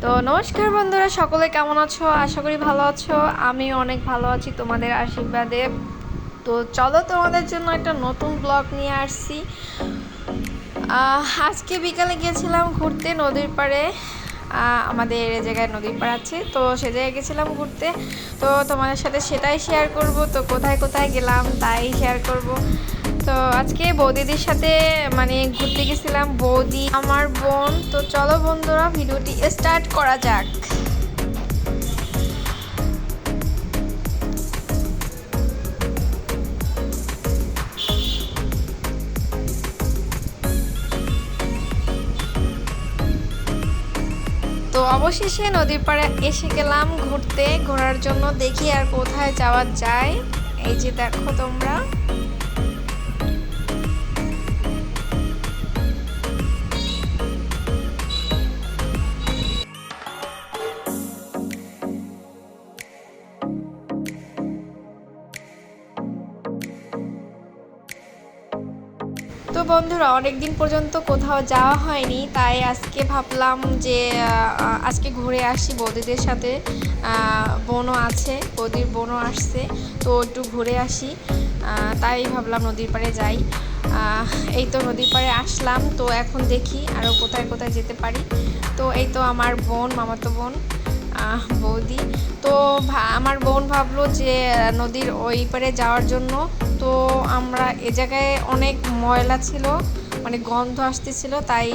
তো নমস্কার বন্ধুরা, সকলে কেমন আছো? আশা করি ভালো আছো। আমি অনেক ভালো আছি তোমাদের আশীর্বাদে। তো চলো, তোমাদের জন্য একটা নতুন ব্লগ নিয়ে আসছি। আজকে বিকালে গিয়েছিলাম ঘুরতে নদীর পাড়ে। আমাদের এ জায়গায় নদীর পাড় আছে, তো সে জায়গায় গেছিলাম ঘুরতে। তো তোমাদের সাথে সেটাই শেয়ার করব। তো কোথায় কোথায় গেলাম তাই শেয়ার করব। তো আজকে বৌদিদের সাথে ঘুরতে গেছিলাম, বৌদি আমার বোন। তো চলো বন্ধুরা, ভিডিওটি স্টার্ট করা যাক। তো অবশেষে নদীর পাড়ে এসে গেলাম ঘুরতে, ঘোরার জন্য। দেখি আর কোথায় যাওয়া যায়। এই যে দেখো তোমরা, তো বন্ধুরা অনেকদিন পর্যন্ত কোথাও যাওয়া হয়নি, তাই আজকে ভাবলাম যে আজকে ঘুরে আসি বৌদিদের সাথে। বোনও আছে, বৌদির বোনও আসছে, তো একটু ঘুরে আসি। তাই ভাবলাম নদীর পাড়ে যাই। এই তো নদীর পাড়ে আসলাম। তো এখন দেখি আরও কোথায় কোথায় যেতে পারি। তো এই তো আমার বোন, মামাতো বোন, বৌদি। তো আমার বোন ভাবলো যে নদীর ওই পারে যাওয়ার জন্য। তো আমরা এ জায়গায় অনেক ময়লা ছিল, গন্ধ আসতেছিল, তাই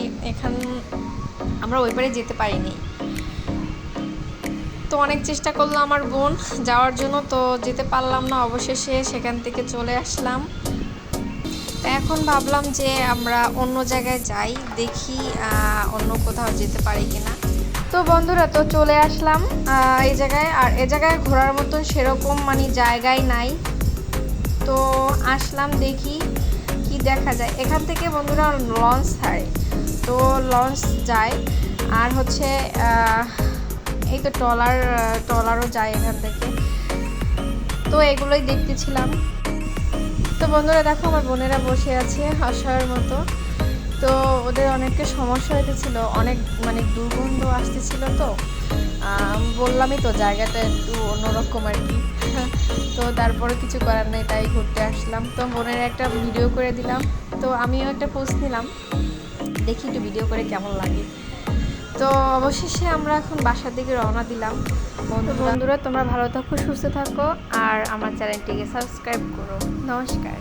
আমরা ওই পারে যেতে পারিনি। তো অনেক চেষ্টা করলো আমার বোন যাওয়ার জন্য, তো যেতে পারলাম না। অবশেষে সেখান থেকে চলে আসলাম। তো এখন ভাবলাম যে আমরা অন্য জায়গায় যাই, দেখি অন্য কোথাও যেতে পারি কিনা। তো বন্ধুরা, তো চলে আসলাম এই জায়গায়। আর এ জায়গায় ঘোরার মতন সেরকম জায়গায় নাই। তো আসলাম, দেখি কি দেখা যায়। এখান থেকে বন্ধুরা লঞ্চ ছাড়ে, তো লঞ্চ যায়। আর হচ্ছে এই তো ট্রলারও যায় এখান থেকে। তো এগুলোই দেখতেছিলাম। তো বন্ধুরা দেখো, আমার বোনেরা বসে আছে অসহায়ের মতো। তো ওদের অনেকটা সমস্যা হইতেছিল, অনেক দুর্গন্ধ আসতেছিল। তো বললামই তো, জায়গাটা একটু অন্যরকম আর কি। তো তারপরে কিছু করার নেই, তাই ঘুরতে আসলাম। তো বোনের একটা ভিডিও করে দিলাম। তো আমিও একটা পোস্ট নিলাম, দেখি একটু ভিডিও করে কেমন লাগে। তো অবশেষে আমরা এখন বাসার দিকে রওনা দিলাম। বন্ধুরা তোমরা ভালো থাকো, সুস্থ থাকো, আর আমার চ্যানেলটিকে সাবস্ক্রাইব করো। নমস্কার।